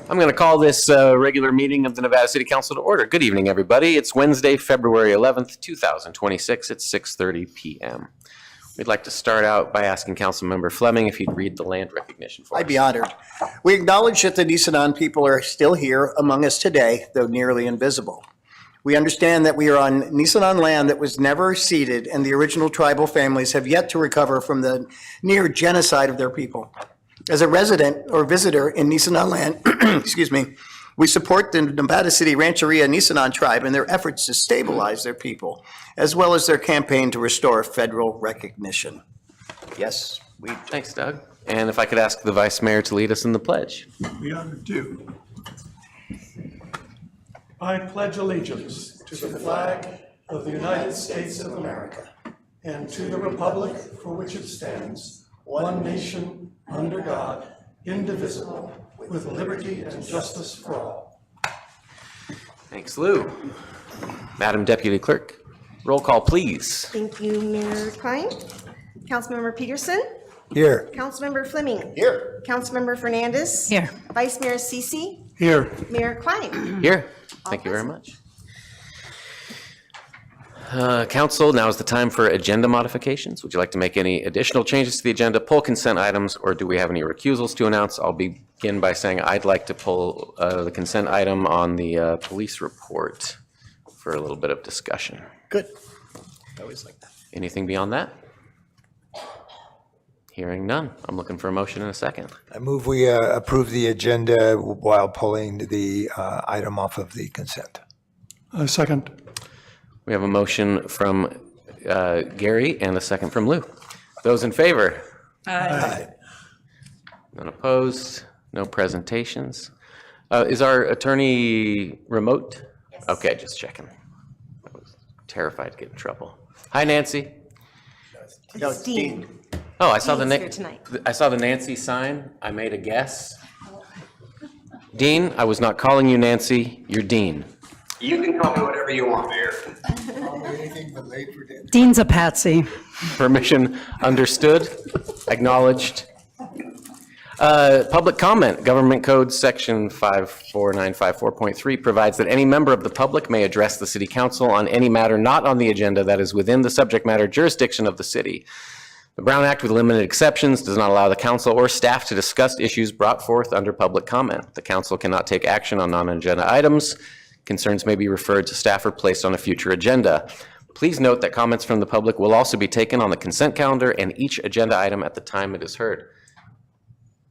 I'm going to call this regular meeting of the Nevada City Council to order. Good evening, everybody. It's Wednesday, February 11th, 2026 at 6:30 p.m. We'd like to start out by asking Councilmember Fleming if he'd read the land recognition for us. I'd be honored. We acknowledge that the Nisenan people are still here among us today, though nearly invisible. We understand that we are on Nisenan land that was never ceded, and the original tribal families have yet to recover from the near genocide of their people. As a resident or visitor in Nisenan land, excuse me, we support the Nevada City Rancheria Nisenan tribe in their efforts to stabilize their people, as well as their campaign to restore federal recognition. Yes, we. Thanks, Doug. And if I could ask the Vice Mayor to lead us in the pledge. We honored too. I pledge allegiance to the flag of the United States of America and to the republic for which it stands, one nation, under God, indivisible, with liberty and justice for all. Thanks, Lou. Madam Deputy Clerk, roll call, please. Thank you, Mayor Klein. Councilmember Peterson. Here. Councilmember Fleming. Here. Councilmember Fernandez. Here. Vice Mayor Sisi. Here. Mayor Klein. Here. Thank you very much. Council, now is the time for agenda modifications. Would you like to make any additional changes to the agenda, pull consent items, or do we have any recusals to announce? I'll begin by saying I'd like to pull the consent item on the police report for a little bit of discussion. Good. I always like that. Anything beyond that? Hearing none. I'm looking for a motion in a second. I move we approve the agenda while pulling the item off of the consent. Second. We have a motion from Gary and a second from Lou. Those in favor? Aye. None opposed? No presentations? Is our attorney remote? Yes. Okay, just checking. I was terrified to get in trouble. Hi, Nancy. No, it's Dean. Oh, I saw the Dean's here tonight. I saw the Nancy sign. I made a guess. Dean, I was not calling you Nancy. You're Dean. You can call me whatever you want, Mayor. Dean's a patsy. Permission understood, acknowledged. Public comment, Government Code Section 54954.3 provides that any member of the public may address the City Council on any matter not on the agenda that is within the subject matter jurisdiction of the city. The Brown Act, with limited exceptions, does not allow the council or staff to discuss issues brought forth under public comment. The council cannot take action on non-agenda items. Concerns may be referred to staff or placed on a future agenda. Please note that comments from the public will also be taken on the consent calendar and each agenda item at the time it is heard.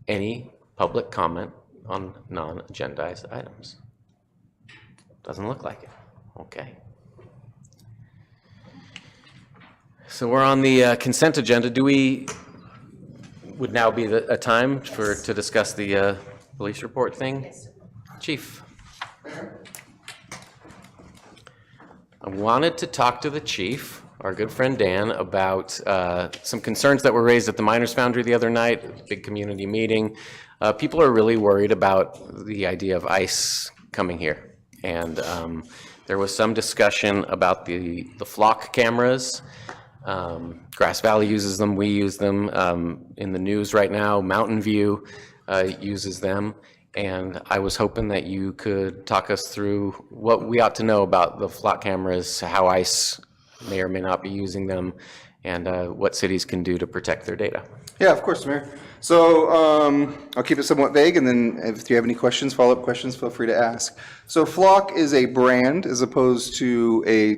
Any public comment on non-agendized items? Doesn't look like it. Okay. So we're on the consent agenda. Would now be a time to discuss the police report thing? Yes. Chief. I wanted to talk to the chief, our good friend Dan, about some concerns that were raised at the Miners Foundry the other night, big community meeting. People are really worried about the idea of ICE coming here. And there was some discussion about the flock cameras. Grass Valley uses them, we use them. In the news right now, Mountain View uses them. And I was hoping that you could talk us through what we ought to know about the flock cameras, how ICE may or may not be using them, and what cities can do to protect their data. Yeah, of course, Mayor. So I'll keep it somewhat vague, and then if you have any questions, follow-up questions, feel free to ask. So Flock is a brand as opposed to a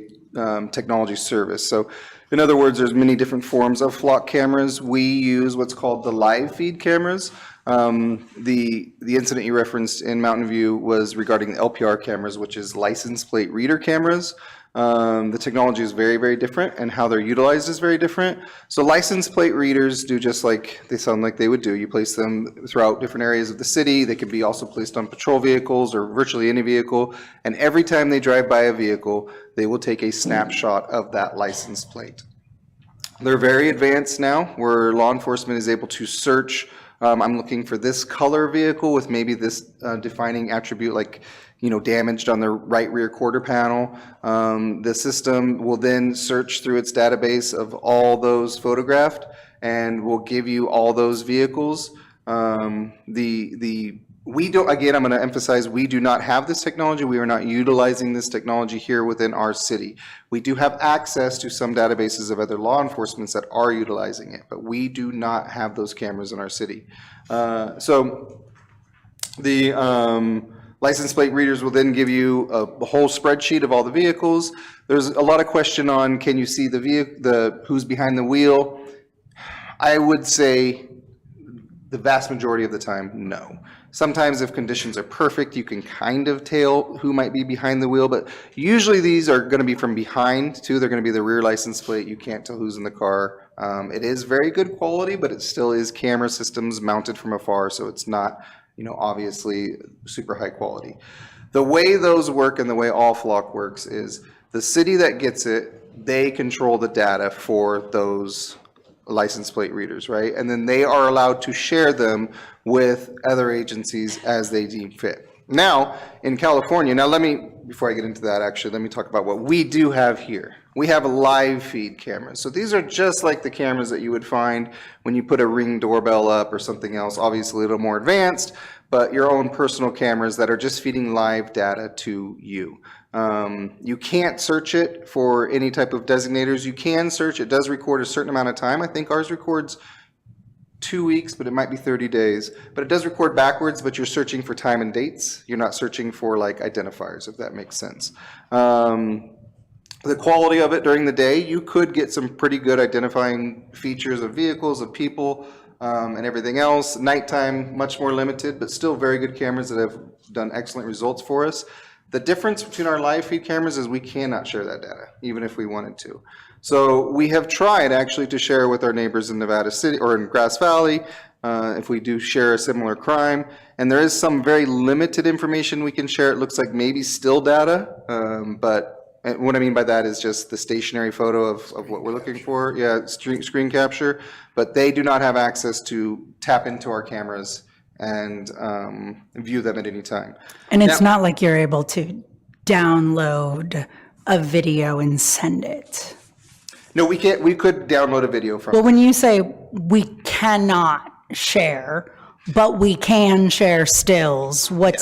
technology service. So in other words, there's many different forms of flock cameras. We use what's called the live feed cameras. The incident you referenced in Mountain View was regarding the LPR cameras, which is license plate reader cameras. The technology is very, very different, and how they're utilized is very different. So license plate readers do just like they sound like they would do. You place them throughout different areas of the city. They can be also placed on patrol vehicles or virtually any vehicle. And every time they drive by a vehicle, they will take a snapshot of that license plate. They're very advanced now, where law enforcement is able to search. I'm looking for this color vehicle with maybe this defining attribute, like, damaged on the right rear quarter panel. The system will then search through its database of all those photographed and will give you all those vehicles. The We don't, again, I'm going to emphasize, we do not have this technology. We are not utilizing this technology here within our city. We do have access to some databases of other law enforcement that are utilizing it, but we do not have those cameras in our city. So the license plate readers will then give you a whole spreadsheet of all the vehicles. There's a lot of question on, can you see who's behind the wheel? I would say the vast majority of the time, no. Sometimes if conditions are perfect, you can kind of tell who might be behind the wheel, but usually these are going to be from behind too. They're going to be the rear license plate. You can't tell who's in the car. It is very good quality, but it still is camera systems mounted from afar, so it's not, obviously super high quality. The way those work and the way all Flock works is the city that gets it, they control the data for those license plate readers, right? And then they are allowed to share them with other agencies as they deem fit. Now, in California, before I get into that, actually, let me talk about what we do have here. We have live feed cameras. So these are just like the cameras that you would find when you put a Ring doorbell up or something else, obviously a little more advanced, but your own personal cameras that are just feeding live data to you. You can't search it for any type of designators. You can search, it does record a certain amount of time. I think ours records 2 weeks, but it might be 30 days. But it does record backwards, but you're searching for time and dates. You're not searching for like identifiers, if that makes sense. The quality of it during the day, you could get some pretty good identifying features of vehicles, of people, and everything else. Nighttime, much more limited, but still very good cameras that have done excellent results for us. The difference between our live feed cameras is we cannot share that data, even if we wanted to. So we have tried actually to share with our neighbors in Nevada City or in Grass Valley, if we do share a similar crime. And there is some very limited information we can share. It looks like maybe still data, but what I mean by that is just the stationary photo of what we're looking for. Yeah, screen capture, but they do not have access to tap into our cameras and view them at any time. And it's not like you're able to download a video and send it. No, we can't. We could download a video from. Well, when you say we cannot share, but we can share stills, what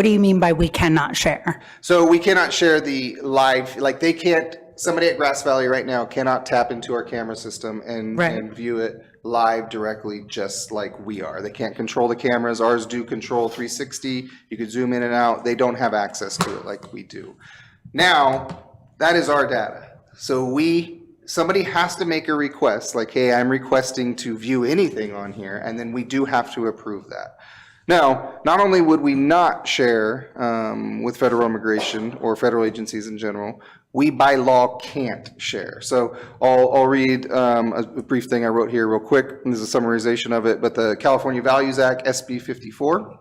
do you mean by we cannot share? So we cannot share the live, like they can't, somebody at Grass Valley right now cannot tap into our camera system and view it live directly just like we are. They can't control the cameras. Ours do control 360. You could zoom in and out. They don't have access to it like we do. Now, that is our data. So somebody has to make a request like, hey, I'm requesting to view anything on here, and then we do have to approve that. Now, not only would we not share with federal immigration or federal agencies in general, we by law can't share. So I'll read a brief thing I wrote here real quick. This is a summarization of it, but the California Values Act, SB 54,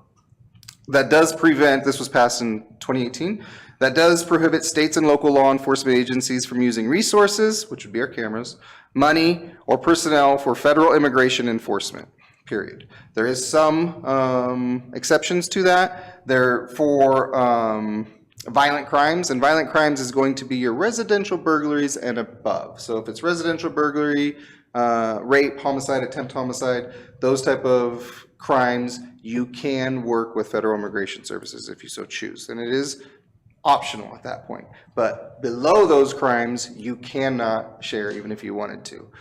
that does prevent, this was passed in 2018, that does prohibit states and local law enforcement agencies from using resources, which would be our cameras, money, or personnel for federal immigration enforcement. Period. There is some exceptions to that. They're for violent crimes, and violent crimes is going to be your residential burglaries and above. So if it's residential burglary, rape, homicide, attempt homicide, those type of crimes, you can work with federal immigration services if you so choose. And it is optional at that point. But below those crimes, you cannot share even if you wanted to.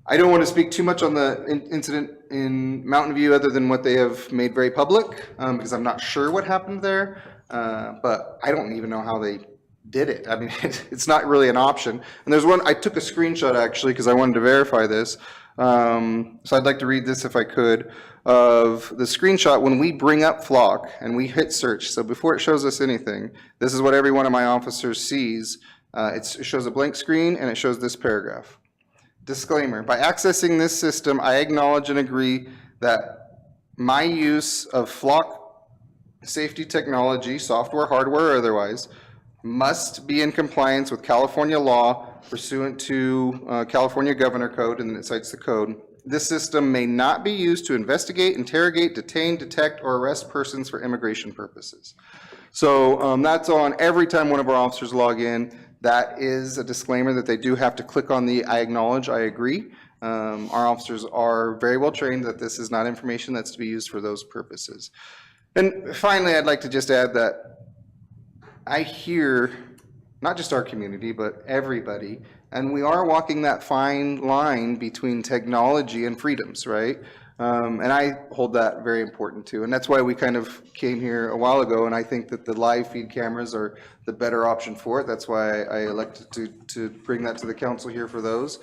I don't want to speak too much on the incident in Mountain View other than what they have made very public, because I'm not sure what happened there, but I don't even know how they did it. I mean, it's not really an option. And there's one, I took a screenshot actually because I wanted to verify this. So I'd like to read this if I could, of the screenshot when we bring up Flock and we hit search. So before it shows us anything, this is what every one of my officers sees. It shows a blank screen and it shows this paragraph. Disclaimer, by accessing this system, I acknowledge and agree that my use of Flock safety technology, software, hardware, or otherwise, must be in compliance with California law pursuant to California Governor Code, and then it cites the code. This system may not be used to investigate, interrogate, detain, detect, or arrest persons for immigration purposes. So that's on every time one of our officers log in. That is a disclaimer that they do have to click on the I acknowledge, I agree. Our officers are very well trained that this is not information that's to be used for those purposes. And finally, I'd like to just add that I hear not just our community, but everybody, and we are walking that fine line between technology and freedoms, right? And I hold that very important too. And that's why we kind of came here a while ago, and I think that the live feed cameras are the better option for it. That's why I elected to bring that to the council here for those.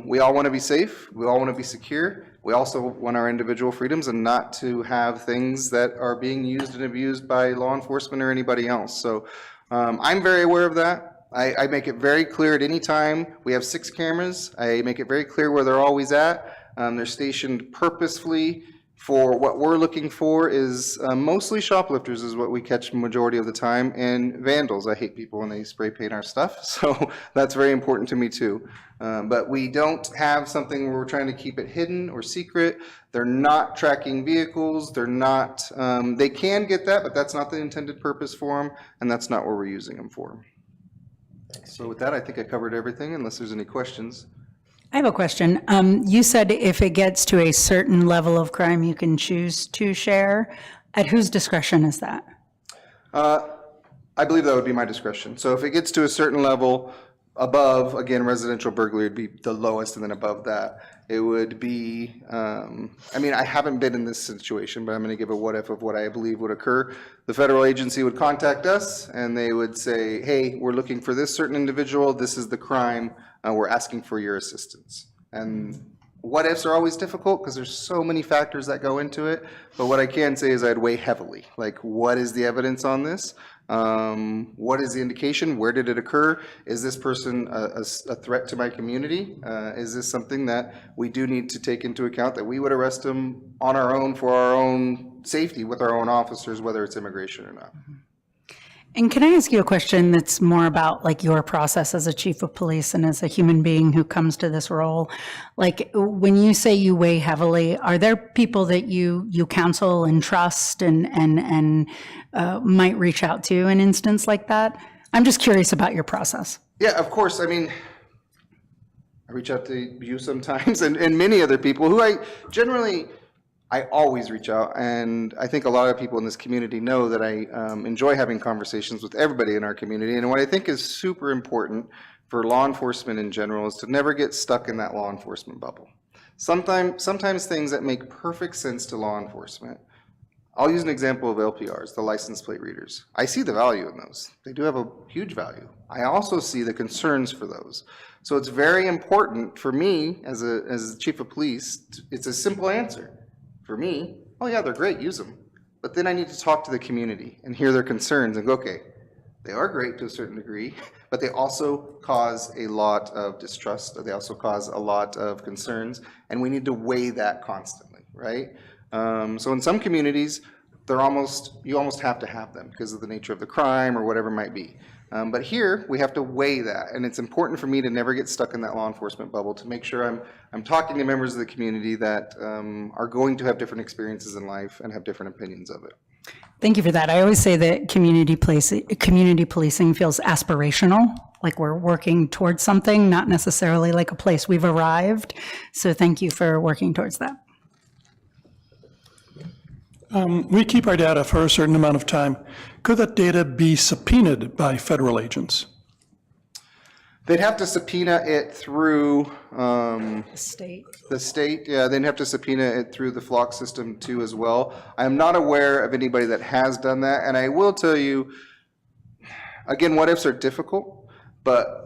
We all want to be safe. We all want to be secure. We also want our individual freedoms and not to have things that are being used and abused by law enforcement or anybody else. So I'm very aware of that. I make it very clear at any time. We have 6 cameras. I make it very clear where they're always at. They're stationed purposefully for what we're looking for is mostly shoplifters is what we catch majority of the time, and vandals. I hate people when they spray paint our stuff, so that's very important to me too. But we don't have something where we're trying to keep it hidden or secret. They're not tracking vehicles. They're not, they can get that, but that's not the intended purpose for them, and that's not what we're using them for. So with that, I think I covered everything, unless there's any questions. I have a question. You said if it gets to a certain level of crime, you can choose to share. At whose discretion is that? I believe that would be my discretion. So if it gets to a certain level above, again, residential burglary would be the lowest, and then above that, it would be, I mean, I haven't been in this situation, but I'm going to give a what if of what I believe would occur. The federal agency would contact us and they would say, hey, we're looking for this certain individual. This is the crime. We're asking for your assistance. And what ifs are always difficult because there's so many factors that go into it. But what I can say is I'd weigh heavily. Like, what is the evidence on this? What is the indication? Where did it occur? Is this person a threat to my community? Is this something that we do need to take into account, that we would arrest them on our own for our own safety with our own officers, whether it's immigration or not? And can I ask you a question that's more about like your process as a chief of police and as a human being who comes to this role? Like when you say you weigh heavily, are there people that you counsel and trust and might reach out to in an instance like that? I'm just curious about your process. Yeah, of course. I mean, I reach out to you sometimes and many other people who I always reach out, and I think a lot of people in this community know that I enjoy having conversations with everybody in our community. And what I think is super important for law enforcement in general is to never get stuck in that law enforcement bubble. Sometimes things that make perfect sense to law enforcement. I'll use an example of LPRs, the license plate readers. I see the value in those. They do have a huge value. I also see the concerns for those. So it's very important for me as a chief of police, it's a simple answer. For me, oh yeah, they're great, use them. But then I need to talk to the community and hear their concerns and go, okay, they are great to a certain degree, but they also cause a lot of distrust. They also cause a lot of concerns, and we need to weigh that constantly, right? So in some communities, you almost have to have them because of the nature of the crime or whatever it might be. But here, we have to weigh that, and it's important for me to never get stuck in that law enforcement bubble, to make sure I'm talking to members of the community that are going to have different experiences in life and have different opinions of it. Thank you for that. I always say that community policing feels aspirational, like we're working towards something, not necessarily like a place we've arrived. So thank you for working towards that. We keep our data for a certain amount of time. Could that data be subpoenaed by federal agents? They'd have to subpoena it through State. the state. Yeah, they'd have to subpoena it through the Flock system too as well. I am not aware of anybody that has done that. And I will tell you, again, what ifs are difficult, but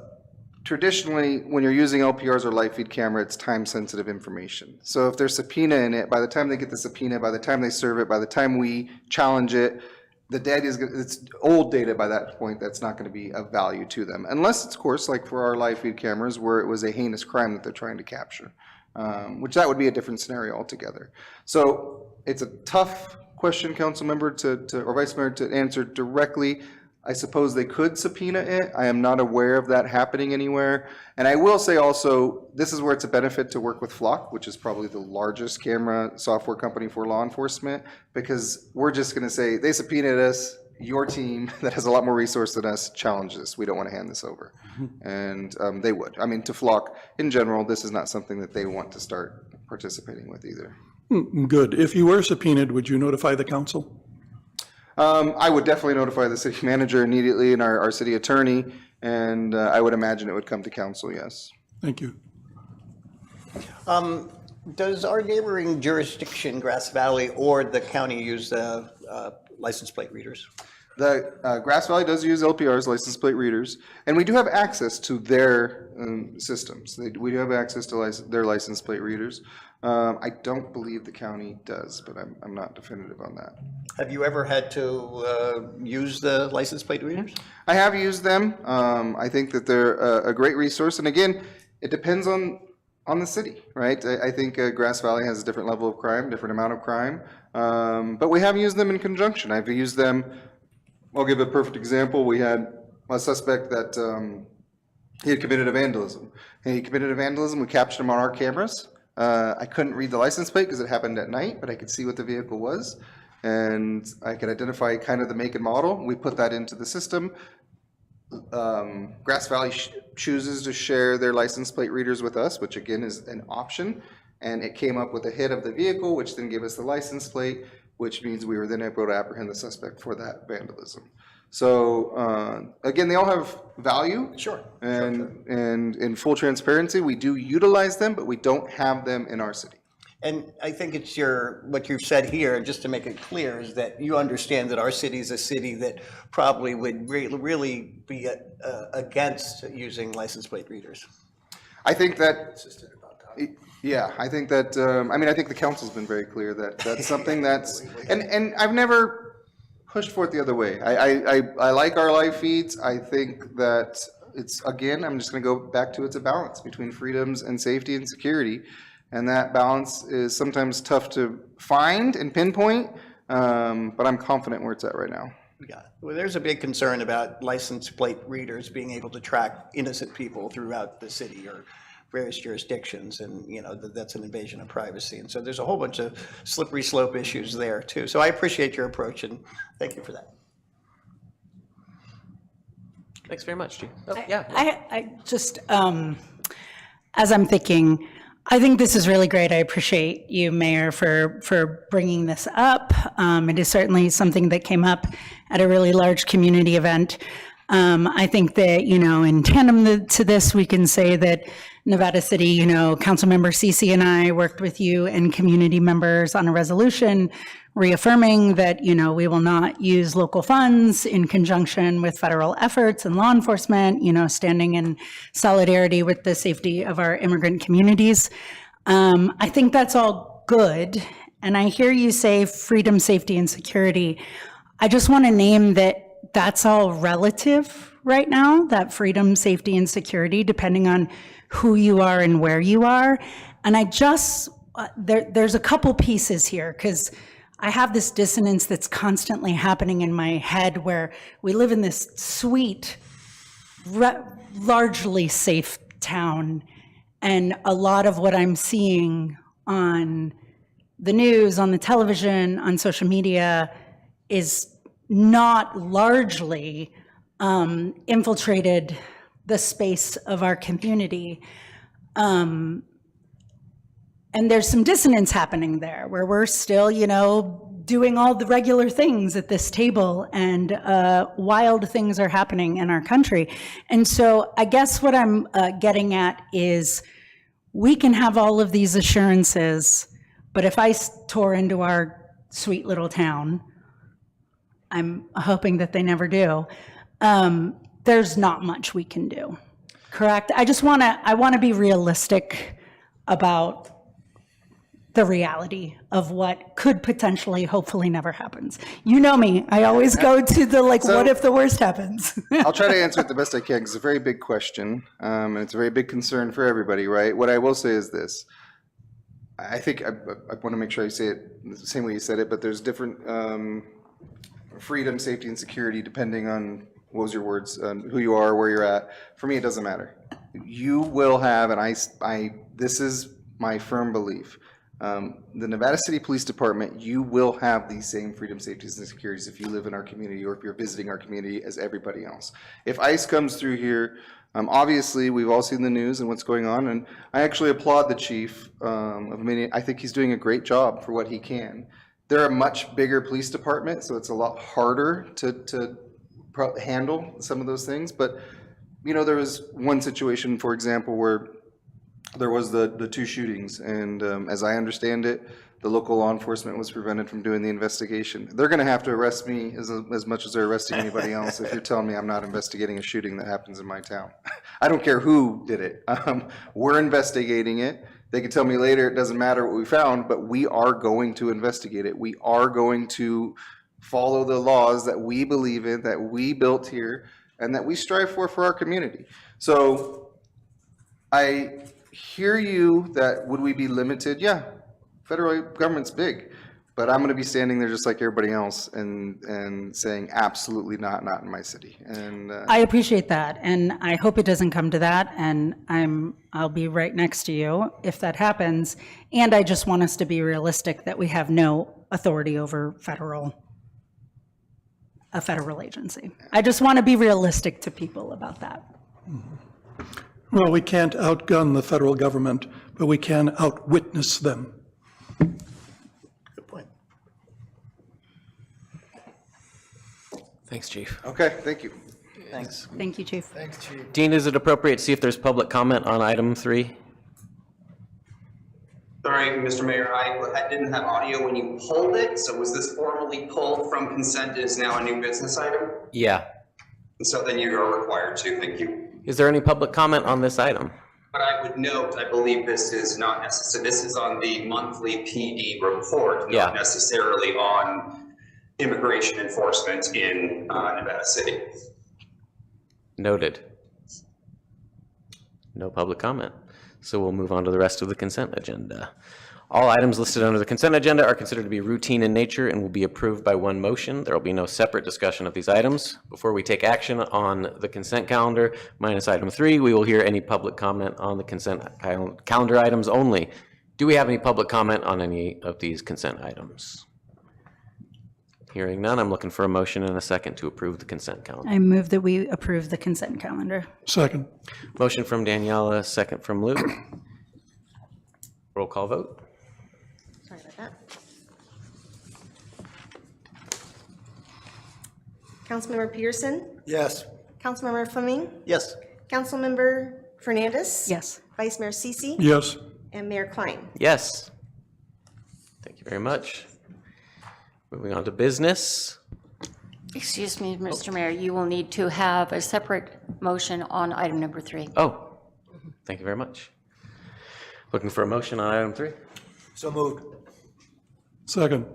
traditionally, when you're using LPRs or live feed camera, it's time-sensitive information. So if there's subpoena in it, by the time they get the subpoena, by the time they serve it, by the time we challenge it, the data it's old data by that point. That's not going to be of value to them, unless it's, of course, like for our live feed cameras, where it was a heinous crime that they're trying to capture, which that would be a different scenario altogether. So it's a tough question, council member, or vice mayor, to answer directly. I suppose they could subpoena it. I am not aware of that happening anywhere. And I will say also, this is where it's a benefit to work with Flock, which is probably the largest camera software company for law enforcement, because we're just going to say, they subpoenaed us, your team that has a lot more resource than us challenge this. We don't want to hand this over. And they would. I mean, to Flock, in general, this is not something that they want to start participating with either. Good. If you were subpoenaed, would you notify the council? I would definitely notify the city manager immediately and our city attorney, and I would imagine it would come to council, yes. Thank you. Does our neighboring jurisdiction, Grass Valley, or the county use license plate readers? The Grass Valley does use LPR's license plate readers, and we do have access to their systems. We do have access to their license plate readers. I don't believe the county does, but I'm not definitive on that. Have you ever had to use the license plate readers? I have used them. I think that they're a great resource, and again, it depends on the city, right? I think Grass Valley has a different level of crime, different amount of crime, but we have used them in conjunction. I've used them. I'll give a perfect example. We had a suspect that he had committed a vandalism. And he committed a vandalism. We captured him on our cameras. I couldn't read the license plate because it happened at night, but I could see what the vehicle was. And I could identify kind of the make and model. We put that into the system. Grass Valley chooses to share their license plate readers with us, which again is an option. And it came up with a hit of the vehicle, which then gave us the license plate, which means we were then able to apprehend the suspect for that vandalism. So again, they all have value. Sure. And in full transparency, we do utilize them, but we don't have them in our city. And I think it's what you've said here, just to make it clear, is that you understand that our city is a city that probably would really be against using license plate readers. I think that, yeah, I think that, I mean, I think the council's been very clear that that's something that's, and I've never pushed for it the other way. I like our live feeds. I think that it's, again, I'm just going to go back to it's a balance between freedoms and safety and security. And that balance is sometimes tough to find and pinpoint, but I'm confident where it's at right now. Yeah, well, there's a big concern about license plate readers being able to track innocent people throughout the city or various jurisdictions, and that's an invasion of privacy. And so there's a whole bunch of slippery slope issues there too. So I appreciate your approach, and thank you for that. Thanks very much, Chief. Oh, yeah. I just, as I'm thinking, I think this is really great. I appreciate you, Mayor, for bringing this up. It is certainly something that came up at a really large community event. I think that, in tandem to this, we can say that Nevada City, Councilmember Cece and I worked with you and community members on a resolution reaffirming that, we will not use local funds in conjunction with federal efforts and law enforcement, standing in solidarity with the safety of our immigrant communities. I think that's all good. And I hear you say freedom, safety, and security. I just want to name that that's all relative right now, that freedom, safety, and security, depending on who you are and where you are. And I just, there's a couple pieces here, because I have this dissonance that's constantly happening in my head where we live in this sweet, largely safe town. And a lot of what I'm seeing on the news, on the television, on social media is not largely infiltrated the space of our community. And there's some dissonance happening there where we're still, doing all the regular things at this table, and wild things are happening in our country. And so I guess what I'm getting at is we can have all of these assurances, but if I tore into our sweet little town, I'm hoping that they never do, there's not much we can do, correct? I want to be realistic about the reality of what could potentially, hopefully never happens. You know me, I always go to the what if the worst happens? I'll try to answer it the best I can, because it's a very big question, and it's a very big concern for everybody, right? What I will say is this. I think I want to make sure I say it the same way you said it, but there's different freedom, safety, and security depending on, what was your words, who you are, where you're at. For me, it doesn't matter. You will have, and this is my firm belief, The Nevada City Police Department, you will have these same freedom, safeties, and securities if you live in our community or if you're visiting our community as everybody else. If ICE comes through here, obviously, we've all seen the news and what's going on, and I actually applaud the chief of Minneapolis. I think he's doing a great job for what he can. They're a much bigger police department, so it's a lot harder to handle some of those things. But, you know, there was one situation, for example, where there was the two shootings, and as I understand it, the local law enforcement was prevented from doing the investigation. They're going to have to arrest me as much as they're arresting anybody else if you're telling me I'm not investigating a shooting that happens in my town. I don't care who did it. We're investigating it. They can tell me later it doesn't matter what we found, but we are going to investigate it. We are going to follow the laws that we believe in, that we built here, and that we strive for our community. So I hear you that would we be limited? Yeah. Federal government's big, but I'm going to be standing there just like everybody else and saying absolutely not in my city. And I appreciate that, and I hope it doesn't come to that, and I'll be right next to you if that happens. And I just want us to be realistic that we have no authority over a federal agency. I just want to be realistic to people about that. Well, we can't outgun the federal government, but we can outwitness them. Good point. Thanks, Chief. okay, thank you. Thanks. Thank you, Chief. Dean, is it appropriate to see if there's public comment on item 3? Sorry, Mr. Mayor, I didn't have audio when you pulled it, so was this formally pulled from consent and is now a new business item? Yeah. And so then you are required to, thank you. Is there any public comment on this item? But I would note, I believe this is not necessary, this is on the monthly PD report, Yeah. not necessarily on immigration enforcement in Nevada City. Noted. No public comment. So we'll move on to the rest of the consent agenda. All items listed under the consent agenda are considered to be routine in nature and will be approved by one motion. There will be no separate discussion of these items. Before we take action on the consent calendar, minus item 3, we will hear any public comment on the consent calendar items only. Do we have any public comment on any of these consent items? Hearing none, I'm looking for a motion and a second to approve the consent calendar. I move that we approve the consent calendar. Second. Motion from Daniela, second from Luke. Roll call vote. Sorry about that. Councilmember Peterson, Yes. Councilmember Fleming, Yes. Councilmember Fernandez. Yes. Vice Mayor Sisi, Yes. and Mayor Klein. Yes. Thank you very much. Moving on to business. Excuse me, Mr. Mayor, you will need to have a separate motion on item number 3. Oh, thank you very much. Looking for a motion on item 3. So moved. Second.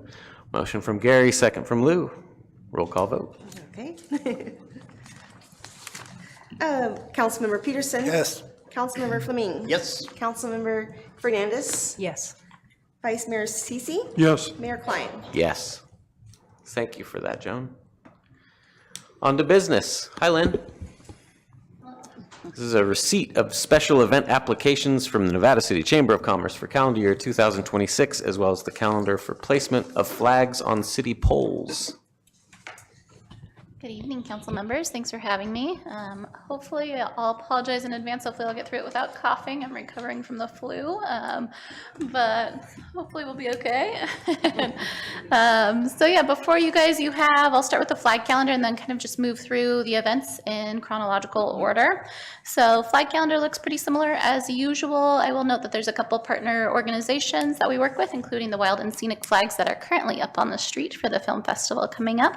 Motion from Gary, second from Lou. Roll call vote. Okay. Councilmember Peterson. Yes. Councilmember Fleming. Yes. Councilmember Fernandez. Yes. Vice Mayor Sisi, Yes. Mayor Klein. Yes. Thank you for that, Joan. On to business. Hi, Lynn. This is a receipt of special event applications from the Nevada City Chamber of Commerce for calendar year 2026, as well as the calendar for placement of flags on city poles. Good evening, council members. Thanks for having me. Hopefully, I'll apologize in advance. Hopefully, I'll get through it without coughing. I'm recovering from the flu, but hopefully we'll be okay. So yeah, before you guys, I'll start with the flag calendar and then kind of just move through the events in chronological order. So flag calendar looks pretty similar as usual. I will note that there's a couple partner organizations that we work with, including the Wild and Scenic Flags that are currently up on the street for the film festival coming up.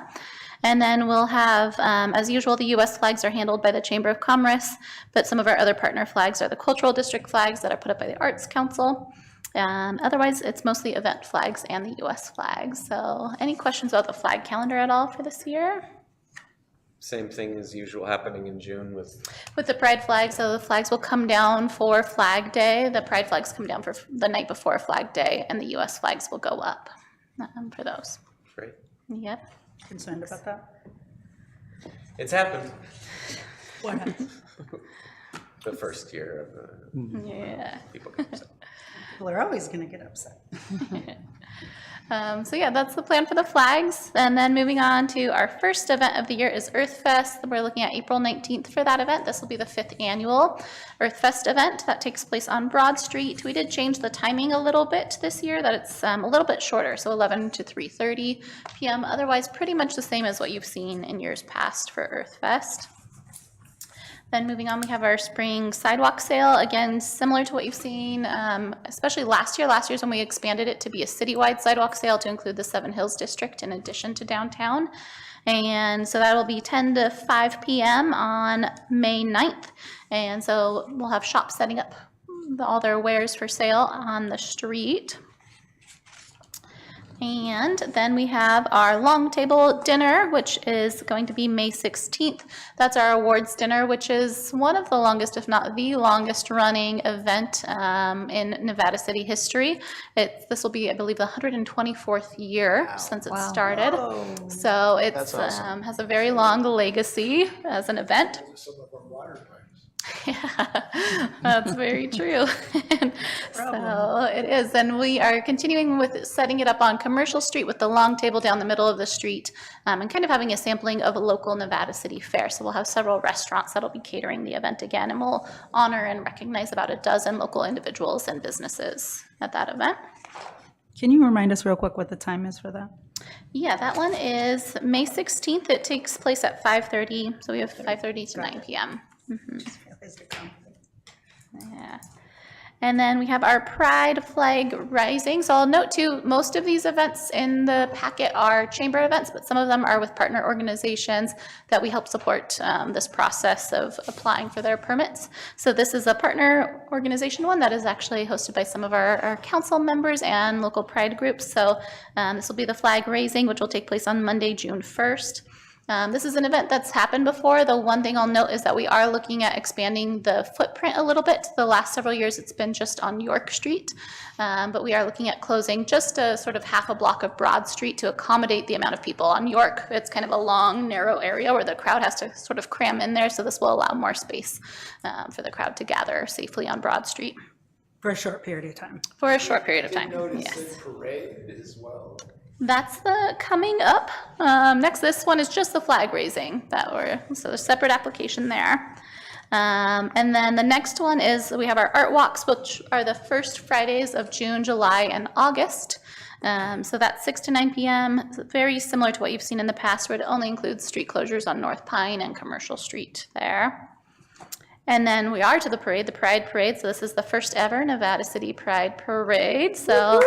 And then we'll have, as usual, the U.S. flags are handled by the Chamber of Commerce, but some of our other partner flags are the cultural district flags that are put up by the Arts Council. Otherwise, it's mostly event flags and the U.S. flags. So any questions about the flag calendar at all for this year? Same thing as usual happening in June with... With the Pride flags, so the flags will come down for Flag Day. The Pride flags come down for the night before Flag Day, and the U.S. flags will go up for those. Great. Yep. Concerned about that? It's happened. What happened? The first year of the Yeah. people get upset. People are always going to get upset. So yeah, that's the plan for the flags. And then moving on to our first event of the year is Earth Fest. We're looking at April 19th for that event. This will be the 5th annual Earth Fest event that takes place on Broad Street. We did change the timing a little bit this year, that it's a little bit shorter, so 11 to 3:30 p.m. Otherwise, pretty much the same as what you've seen in years past for Earth Fest. Then moving on, we have our spring sidewalk sale. Again, similar to what you've seen, especially last year. Last year's when we expanded it to be a citywide sidewalk sale to include the Seven Hills District in addition to downtown. And so that'll be 10 to 5 p.m. on May 9th. And so we'll have shops setting up all their wares for sale on the street. And then we have our long table dinner, which is going to be May 16th. That's our awards dinner, which is one of the longest, if not the longest running event in Nevada City history. This will be, I believe, the 124th year since it started. So it's has a very long legacy as an event. Yeah, that's very true. So it is, and we are continuing with setting it up on Commercial Street with the long table down the middle of the street, and kind of having a sampling of a local Nevada City fair. So we'll have several restaurants that'll be catering the event again, and we'll honor and recognize about a dozen local individuals and businesses at that event. Can you remind us real quick what the time is for that? Yeah, that one is May 16th. It takes place at 5:30, so we have 5:30 to 9 p.m. Yeah. And then we have our Pride Flag Rising. So I'll note too, most of these events in the packet are chamber events, but some of them are with partner organizations that we help support this process of applying for their permits. So this is a partner organization one that is actually hosted by some of our council members and local Pride groups. So this will be the flag raising, which will take place on Monday, June 1st. This is an event that's happened before. The one thing I'll note is that we are looking at expanding the footprint a little bit. The last several years it's been just on York Street, but we are looking at closing just a sort of half a block of Broad Street to accommodate the amount of people on York. It's kind of a long, narrow area where the crowd has to sort of cram in there, so this will allow more space for the crowd to gather safely on Broad Street. For a short period of time. For a short period of time, yes. Parade as well. That's the coming up. Next, this one is just the flag raising so a separate application there. And then the next one is we have our art walks, which are the first Fridays of June, July, and August. So that's 6 to 9 p.m. It's very similar to what you've seen in the past, where it only includes street closures on North Pine and Commercial Street there. And then we are to the parade, the Pride Parade. So this is the first ever Nevada City Pride Parade. So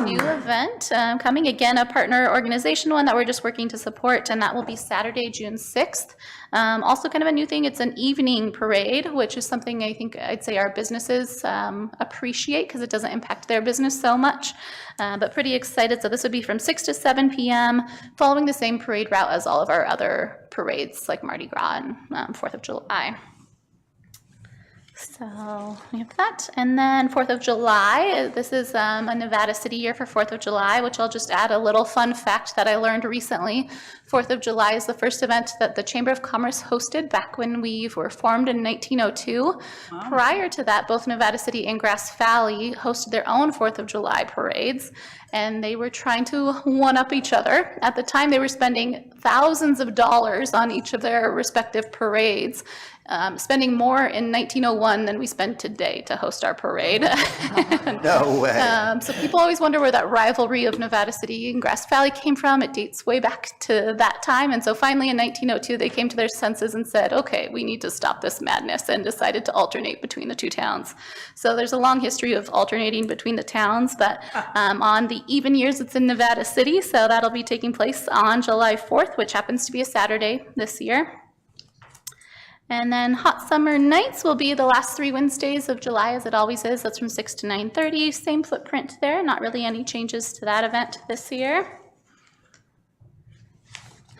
new event coming, again, a partner organization one that we're just working to support, and that will be Saturday, June 6th. Also kind of a new thing, it's an evening parade, which is something I think I'd say our businesses appreciate because it doesn't impact their business so much, but pretty excited. So this would be from 6 to 7 p.m., following the same parade route as all of our other parades like Mardi Gras and 4th of July. So we have that. And then 4th of July, this is a Nevada City year for 4th of July, which I'll just add a little fun fact that I learned recently. 4th of July is the first event that the Chamber of Commerce hosted back when we were formed in 1902. Wow. Prior to that, both Nevada City and Grass Valley hosted their own 4th of July parades, and they were trying to one-up each other. At the time, they were spending thousands of dollars on each of their respective parades. Spending more in 1901 than we spend today to host our parade. No way. So people always wonder where that rivalry of Nevada City and Grass Valley came from. It dates way back to that time. And so finally in 1902, they came to their senses and said, okay, we need to stop this madness, and decided to alternate between the two towns. So there's a long history of alternating between the towns, but on the even years, it's in Nevada City. So that'll be taking place on July 4th, which happens to be a Saturday this year. And then Hot Summer Nights will be the last 3 Wednesdays of July, as it always is. That's from 6 to 9:30. Same footprint there, not really any changes to that event this year.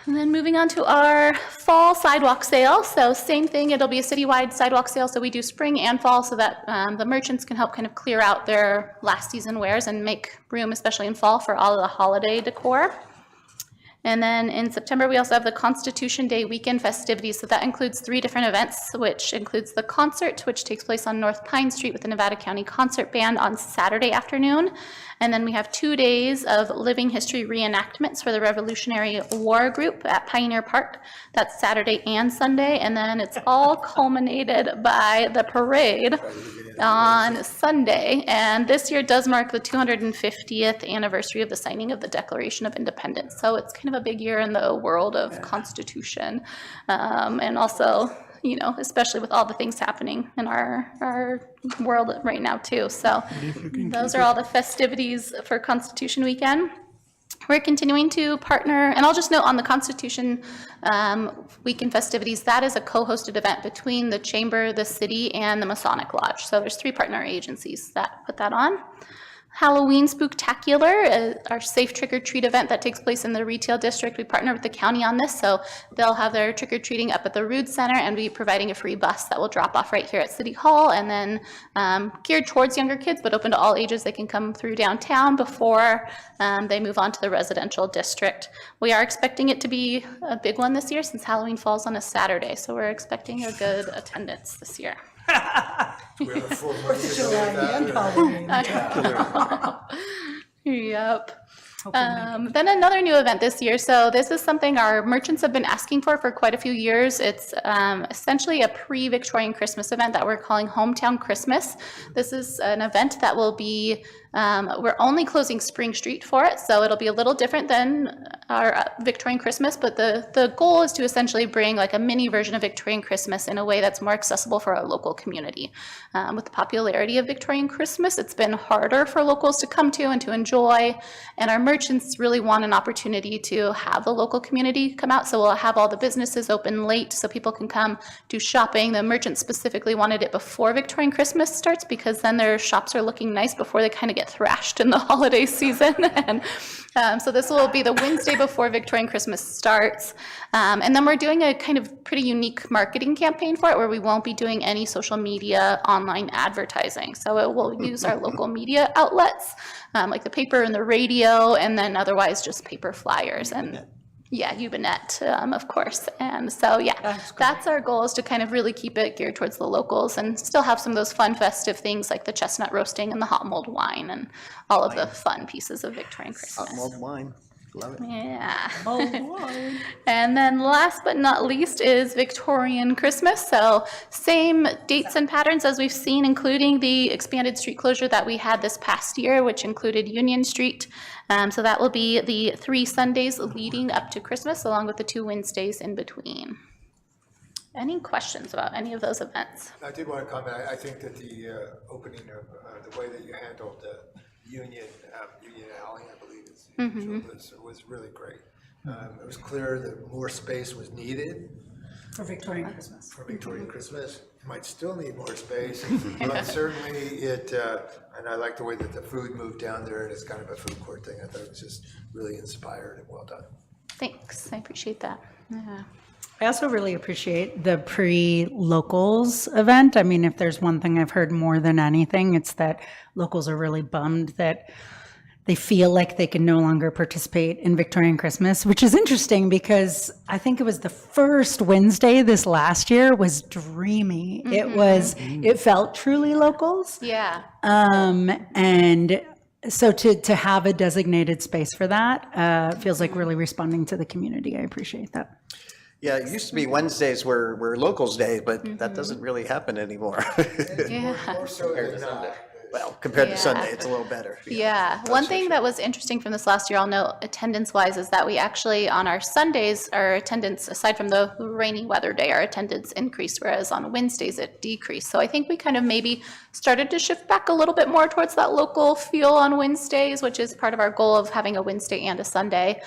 And then moving on to our fall sidewalk sale. So same thing, it'll be a citywide sidewalk sale. So we do spring and fall so that the merchants can help kind of clear out their last season wares and make room, especially in fall, for all of the holiday decor. And then in September, we also have the Constitution Day weekend festivities. So that includes 3 different events, which includes the concert, which takes place on North Pine Street with the Nevada County Concert Band on Saturday afternoon. And then we have 2 days of living history reenactments for the Revolutionary War Group at Pioneer Park. That's Saturday and Sunday. And then it's all culminated by the parade on Sunday. And this year does mark the 250th anniversary of the signing of the Declaration of Independence. So it's kind of a big year in the world of Constitution. And also, you know, especially with all the things happening in our world right now too. So those are all the festivities for Constitution Weekend. We're continuing to partner, and I'll just note on the Constitution Weekend festivities, that is a co-hosted event between the Chamber, the city, and the Masonic Lodge. So there's 3 partner agencies that put that on. Halloween Spooktacular, our safe trick-or-treat event that takes place in the retail district. We partner with the county on this, so they'll have their trick-or-treating up at the Rood Center and be providing a free bus that will drop off right here at City Hall, and then geared towards younger kids, but open to all ages. They can come through downtown before they move on to the residential district. We are expecting it to be a big one this year since Halloween falls on a Saturday, so we're expecting a good attendance this year. Yep. Then another new event this year. So this is something our merchants have been asking for quite a few years. It's essentially a pre-Victorian Christmas event that we're calling Hometown Christmas. This is an event that will be, we're only closing Spring Street for it, so it'll be a little different than our Victorian Christmas, but the goal is to essentially bring like a mini version of Victorian Christmas in a way that's more accessible for our local community. With the popularity of Victorian Christmas, it's been harder for locals to come to and to enjoy, and our merchants really want an opportunity to have the local community come out, so we'll have all the businesses open late so people can come do shopping. The merchants specifically wanted it before Victorian Christmas starts because then their shops are looking nice before they kind of get thrashed in the holiday season. And so this will be the Wednesday before Victorian Christmas starts. And then we're doing a kind of pretty unique marketing campaign for it where we won't be doing any social media online advertising. So it will use our local media outlets, like the paper and the radio, and then otherwise just paper flyers and yeah, Ubinet, of course. And so, yeah, that's our goal, is to kind of really keep it geared towards the locals and still have some of those fun festive things like the chestnut roasting and the hot mulled wine and all of the fun pieces of Victorian Christmas. Hot mulled wine. Love it. Yeah. And then last but not least is Victorian Christmas. So same dates and patterns as we've seen, including the expanded street closure that we had this past year, which included Union Street. So that will be the 3 Sundays leading up to Christmas, along with the 2 Wednesdays in between. Any questions about any of those events? I did want to comment. I think that the opening of the way that you handled Union Alley, I believe was really great. It was clear that more space was needed For Victorian Christmas. for Victorian Christmas. It might still need more space, but certainly it, and I like the way that the food moved down there, and it's kind of a food court thing. I thought it was just really inspired and well done. Thanks, I appreciate that. Yeah. I also really appreciate the pre-locals event. I mean, if there's one thing I've heard more than anything, it's that locals are really bummed that they feel like they can no longer participate in Victorian Christmas, which is interesting because I think it was the first Wednesday this last year was dreamy. It felt truly locals. Yeah. And so to have a designated space for that feels like really responding to the community. I appreciate that. Yeah, it used to be Wednesdays were locals' day, but that doesn't really happen anymore. Yeah. More so than not. Well, compared Yeah. to Sunday, it's a little better. Yeah, one thing that was interesting from this last year, I'll note attendance-wise, is that we actually, on our Sundays, our attendance, aside from the rainy weather day, our attendance increased, whereas on Wednesdays it decreased. So I think we kind of maybe started to shift back a little bit more towards that local feel on Wednesdays, which is part of our goal of having a Wednesday and a Sunday,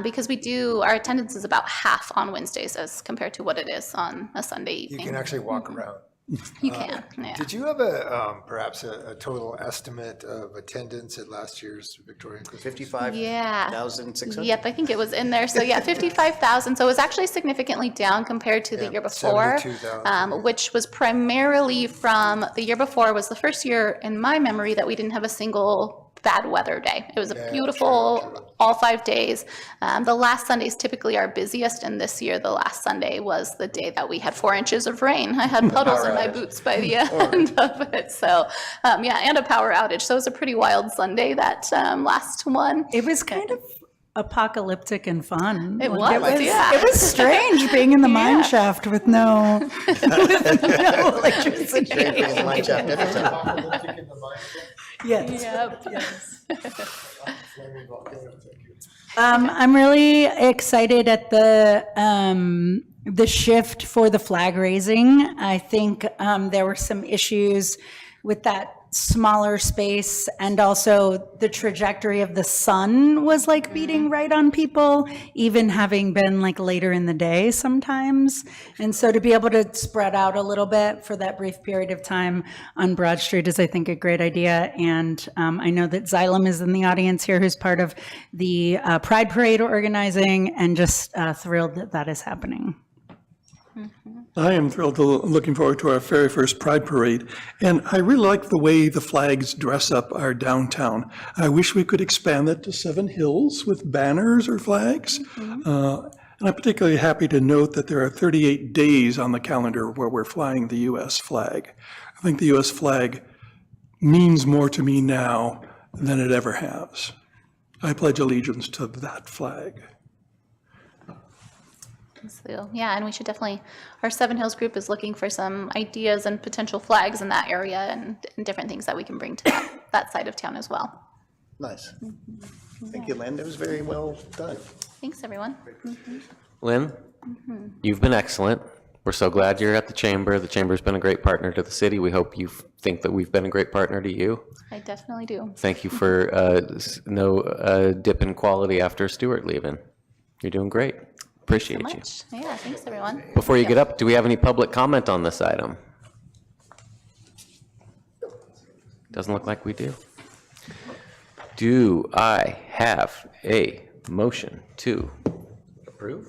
because our attendance is about half on Wednesdays as compared to what it is on a Sunday You evening. can actually walk around. You can, yeah. Did you have perhaps a total estimate of attendance at last year's Victorian Christmas? 55,600? Yep, I think it was in there. So yeah, 55,000. So it was actually significantly down compared to the year before, 72,000. which was primarily from the year before was the first year in my memory that we didn't have a single bad weather day. It was a beautiful, all 5 days. The last Sunday is typically our busiest, and this year, the last Sunday was the day that we had 4 inches of rain. I had puddles in my boots by the end of it, so, yeah, and a power outage. So it was a pretty wild Sunday, that last one. It was kind of apocalyptic and fun. It was, yeah. It was strange being in the mine shaft with no electricity. Yes. Yep. I'm really excited at the shift for the flag raising. I think there were some issues with that smaller space, and also the trajectory of the sun was like beating right on people, even having been like later in the day sometimes. And so to be able to spread out a little bit for that brief period of time on Broad Street is, I think, a great idea. And I know that Xylem is in the audience here, who's part of the Pride Parade organizing, and just thrilled that that is happening. I am thrilled, looking forward to our very first Pride Parade, and I really like the way the flags dress up our downtown. I wish we could expand that to Seven Hills with banners or flags. And I'm particularly happy to note that there are 38 days on the calendar where we're flying the U.S. flag. I think the U.S. flag means more to me now than it ever has. I pledge allegiance to that flag. So, yeah, and we should definitely, our Seven Hills group is looking for some ideas and potential flags in that area, and different things that we can bring to that side of town as well. Nice. Thank you, Lynn. That was very well done. Thanks, everyone. Lynn, you've been excellent. We're so glad you're at the Chamber. The Chamber's been a great partner to the city. We hope you think that we've been a great partner to you. I definitely do. Thank you for no dip in quality after Stuart leaving. You're doing great. Appreciate you. Yeah, thanks, everyone. Before you get up, do we have any public comment on this item? Doesn't look like we do. Do I have a motion to approve?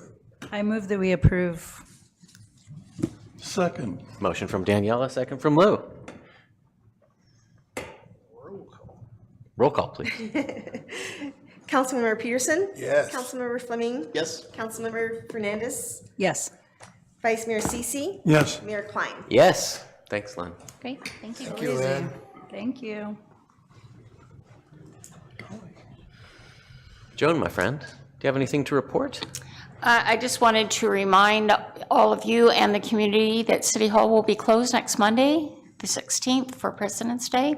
I move that we approve. Second. Motion from Daniela, second from Lou. Roll call, please. Councilmember Peterson? Yes. Councilmember Fleming? Yes? Councilmember Fernandez? Yes. Vice Mayor Sisi? Yes. Mayor Klein? Yes. Thanks, Lynn. Great, thank you. Thank you, Lynn. Thank you. Joan, my friend, do you have anything to report? I just wanted to remind all of you and the community that City Hall will be closed next Monday, the 16th, for President's Day.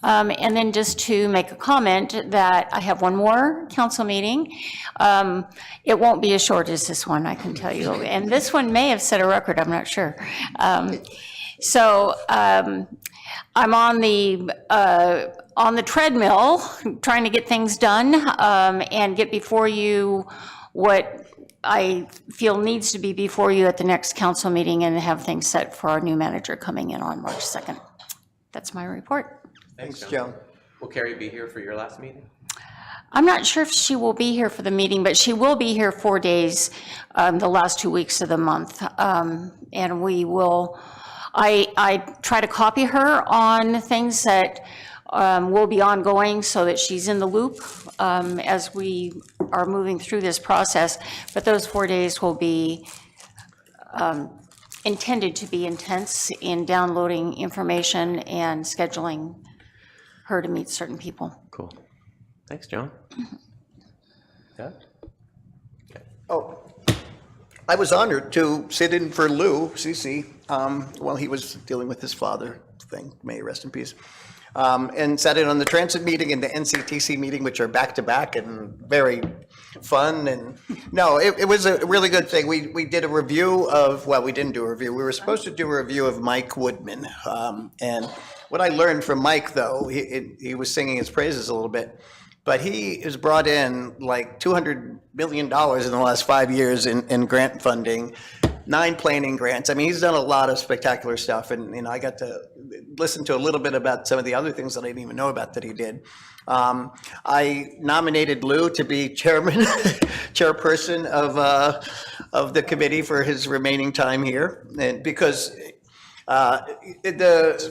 And then just to make a comment that I have one more council meeting. It won't be as short as this one, I can tell you. And this one may have set a record, I'm not sure. I'm on the treadmill, trying to get things done and get before you what I feel needs to be before you at the next council meeting, and have things set for our new manager coming in on March 2nd. That's my report. Thanks, Joan. Will Carrie be here for your last meeting? I'm not sure if she will be here for the meeting, but she will be here 4 days, the last 2 weeks of the month. And we will, I try to copy her on things that will be ongoing so that she's in the loop as we are moving through this process. But those 4 days will be intended to be intense in downloading information and scheduling her to meet certain people. Cool. Thanks, Joan. Doug? Oh, I was honored to sit in for Lou Cece while he was dealing with his father thing. May he rest in peace. And sat in on the transit meeting and the NCTC meeting, which are back-to-back and very fun. And no, it was a really good thing. We did a review of, well, we didn't do a review. We were supposed to do a review of Mike Woodman. And what I learned from Mike, though, he was singing his praises a little bit, but he has brought in like $200 million in the last 5 years in grant funding, 9 planning grants. I mean, he's done a lot of spectacular stuff, and I got to listen to a little bit about some of the other things that I didn't even know about that he did. I nominated Lou to be chairperson of the committee for his remaining time here, and because The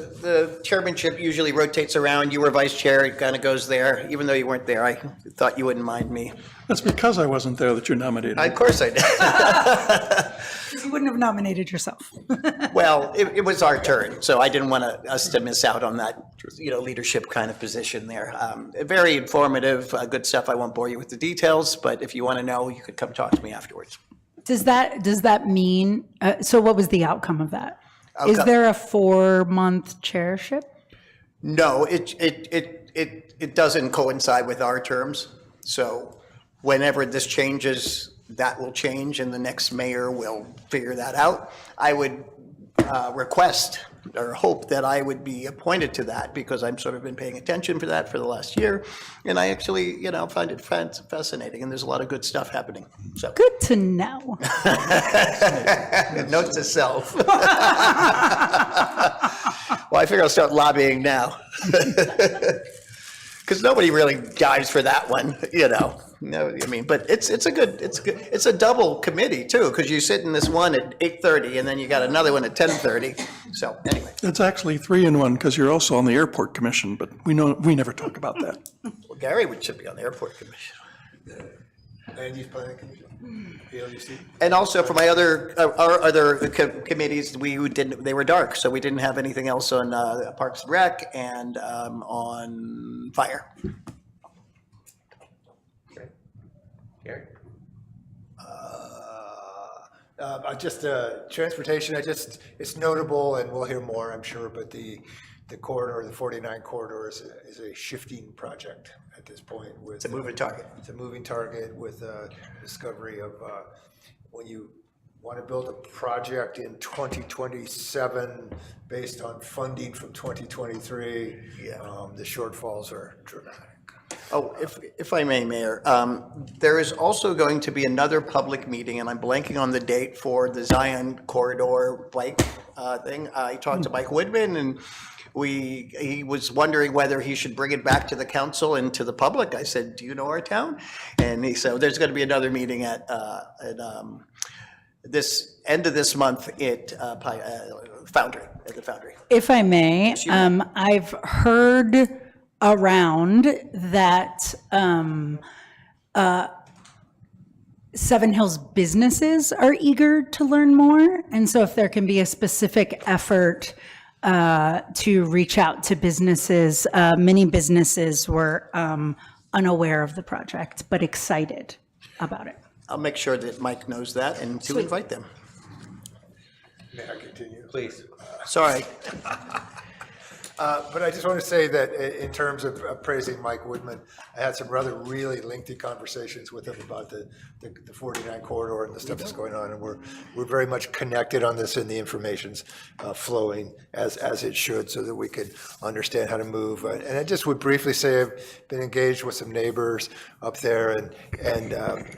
chairmanship usually rotates around. You were vice chair, it kind of goes there. Even though you weren't there, I thought you wouldn't mind me. That's because I wasn't there that you're nominated. Of course I did. You wouldn't have nominated yourself. Well, it was our turn, so I didn't want us to miss out on that, leadership kind of position there. Very informative, good stuff. I won't bore you with the details, but if you want to know, you could come talk to me afterwards. Does that mean, so what was the outcome of that? Is Outcome. there a 4-month chairship? No, it doesn't coincide with our terms. So whenever this changes, that will change, and the next mayor will figure that out. I would request or hope that I would be appointed to that, because I've sort of been paying attention for that for the last year, and I actually, find it fascinating, and there's a lot of good stuff happening. So Good to know. note to self. Well, I figure I'll start lobbying now. Because nobody really dives for that one, No, I mean, but it's good. It's a double committee too, because you sit in this one at 8:30 and then you got another one at 10:30. So anyway, It's actually 3-in-1 because you're also on the airport commission, but we never talk about that. well, Gary should be on the airport commission. Land Use Planning Commission, PLUC. And also for my our other committees, they were dark, so we didn't have anything else on Parks and Rec and on fire. Gary? Just transportation, it's notable, and we'll hear more, I'm sure, but the corridor, the 49 corridor is a shifting project at this point. It's a moving target. It's a moving target with discovery of when you want to build a project in 2027 based on funding from 2023, the shortfalls are dramatic. Oh, if I may, Mayor, there is also going to be another public meeting, and I'm blanking on the date, for the Zion Corridor bike thing. I talked to Mike Woodman, and he was wondering whether he should bring it back to the council and to the public. I said, do you know our town? And he said, there's going to be another meeting at this end of this month at Foundry, at the Foundry. If I may, I've heard around that Seven Hills businesses are eager to learn more. And so if there can be a specific effort to reach out to businesses, many businesses were unaware of the project, but excited about it. I'll make sure that Mike knows that and to invite them. May I continue? Please. Sorry. But I just want to say that in terms of praising Mike Woodman, I had some rather really lengthy conversations with him about the 49 corridor and the stuff that's going on, and we're very much connected on this, and the information's flowing as it should, so that we could understand how to move. And I just would briefly say I've been engaged with some neighbors up there, and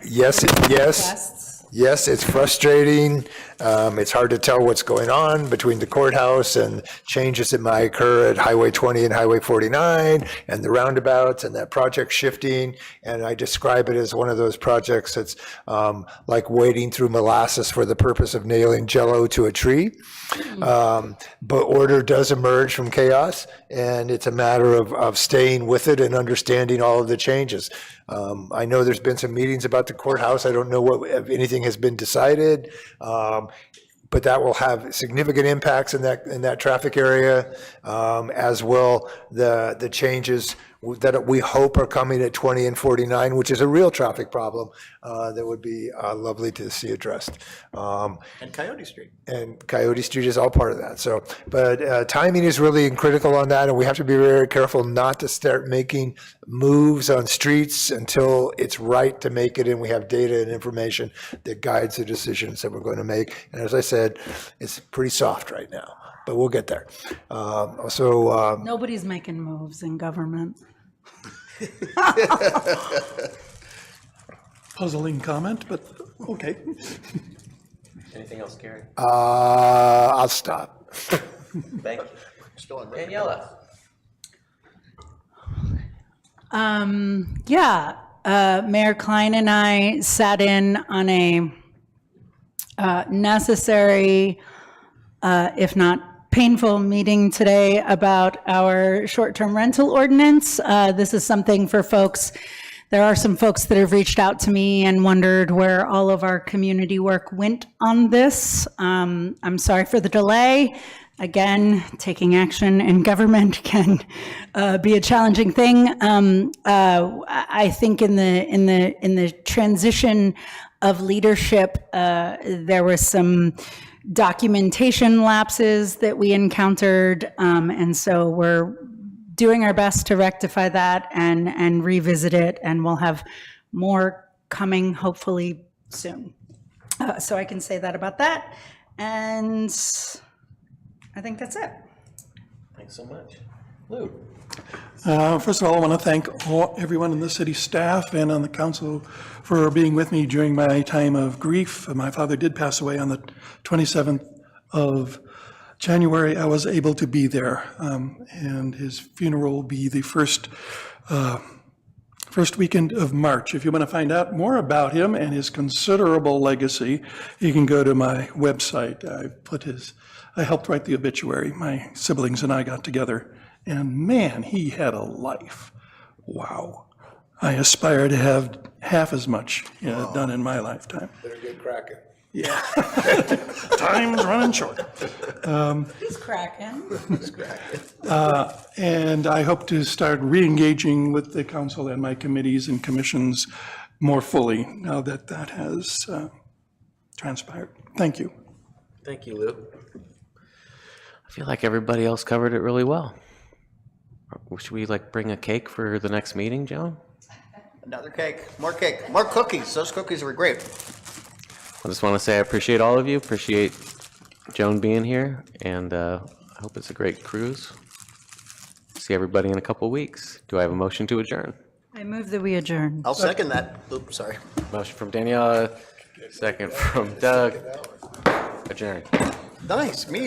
yes, it's frustrating. It's hard to tell what's going on between the courthouse and changes that might occur at Highway 20 and Highway 49 and the roundabouts and that project shifting. And I describe it as one of those projects that's like wading through molasses for the purpose of nailing Jell-O to a tree. But order does emerge from chaos, and it's a matter of staying with it and understanding all of the changes. I know there's been some meetings about the courthouse. I don't know if anything has been decided, but that will have significant impacts in that traffic area, as will the changes that we hope are coming at 20 and 49, which is a real traffic problem that would be lovely to see addressed. And Coyote Street. And Coyote Street is all part of that. So, but timing is really critical on that, and we have to be very careful not to start making moves on streets until it's right to make it, and we have data and information that guides the decisions that we're going to make. And as I said, it's pretty soft right now, but we'll get there. Nobody's making moves in government. Puzzling comment, but okay. Anything else, Gary? I'll stop. Thank you. Daniela? Mayor Klein and I sat in on a necessary, if not painful meeting today about our short-term rental ordinance. This is something for folks, there are some folks that have reached out to me and wondered where all of our community work went on this. I'm sorry for the delay. Again, taking action in government can be a challenging thing. I think in the transition of leadership, there was some documentation lapses that we encountered, and so we're doing our best to rectify that and revisit it, and we'll have more coming hopefully soon. So I can say that about that, and I think that's it. Thanks so much. Lou? First of all, I want to thank everyone in the city staff and on the council for being with me during my time of grief. My father did pass away on the 27th of January. I was able to be there, and his funeral will be the first weekend of March. If you want to find out more about him and his considerable legacy, you can go to my website. I helped write the obituary. My siblings and I got together, and man, he had a life. Wow. I aspire to have half as much done in my lifetime. Better get cracking. Yeah. Time's running short. He's cracking. And I hope to start re-engaging with the council and my committees and commissions more fully now that that has transpired. Thank you. Thank you, Lou. I feel like everybody else covered it really well. Should we bring a cake for the next meeting, Joan? Another cake, more cookies. Those cookies were great. I just want to say I appreciate all of you, appreciate Joan being here, and I hope it's a great cruise. See everybody in a couple weeks. Do I have a motion to adjourn? I move that we adjourn. I'll second that. Oops, sorry. Motion from Daniela, second from Doug. Adjourn. Nice, me